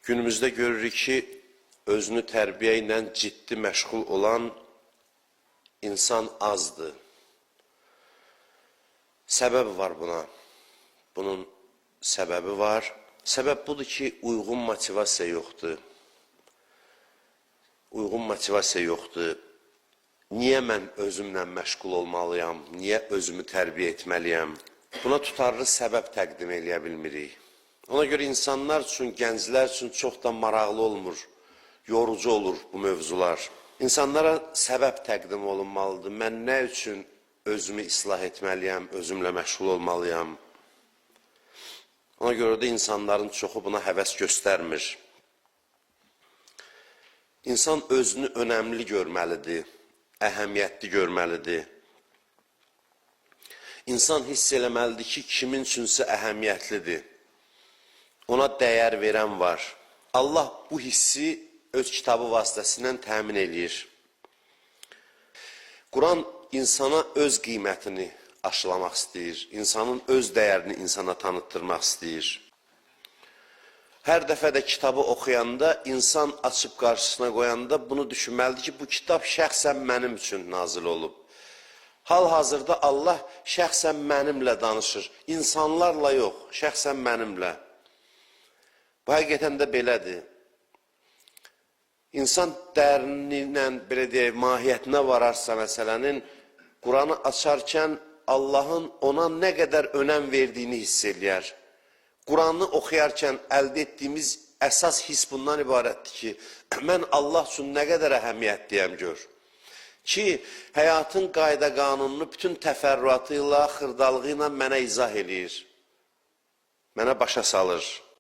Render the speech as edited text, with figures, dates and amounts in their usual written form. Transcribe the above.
Günümüzdə görürük ki, özünü tərbiyə ilə ciddi məşğul olan insan azdır. Səbəbi var buna. Bunun səbəbi var. Səbəb budur ki, uyğun motivasiya yoxdur. Uyğun motivasiya yoxdur. Niyə mən özümlə məşğul olmalıyam? Niyə özümü tərbiyə etməliyəm? Buna tutarlı səbəb təqdim edə bilmirik. Ona görə insanlar üçün, gənclər üçün çox da maraqlı olmur, yorucu olur bu mövzular. İnsanlara səbəb təqdim olunmalıdır. Mən nə üçün özümü islah etməliyəm, özümlə məşğul olmalıyam? Ona görə də insanların çoxu buna həvəs göstərmir. İnsan özünü önəmli görməlidir, əhəmiyyətli görməlidir. İnsan hiss eləməlidir ki, kimin üçünsə əhəmiyyətlidir. Ona dəyər verən var. Allah bu hissi öz kitabı vasitəsilə təmin edir. Quran insana öz qiymətini aşılamaq istəyir. İnsanın öz dəyərini insana tanıtdırmaq istəyir. Hər dəfə də kitabı oxuyanda, insan açıb qarşısına qoyanda bunu düşünməlidir ki, bu kitab şəxsən mənim üçün nazil olub. Hal-hazırda Allah şəxsən mənimlə danışır. İnsanlarla yox, şəxsən mənimlə. Bu həqiqətən də belədir. İnsan dərinlə, belə deyək, mahiyyətinə vararsa məsələnin, Quranı açarkən Allahın ona nə qədər önəm verdiyini hiss eləyər. Quranı oxuyarkən əldə etdiyimiz əsas hiss bundan ibarətdir ki, mən Allah üçün nə qədər əhəmiyyətliyəm gör. Ki, həyatın qayda qanununu bütün təfərrüatı ilə, xırdalığı ilə mənə izah eləyir. Mənə başa salır.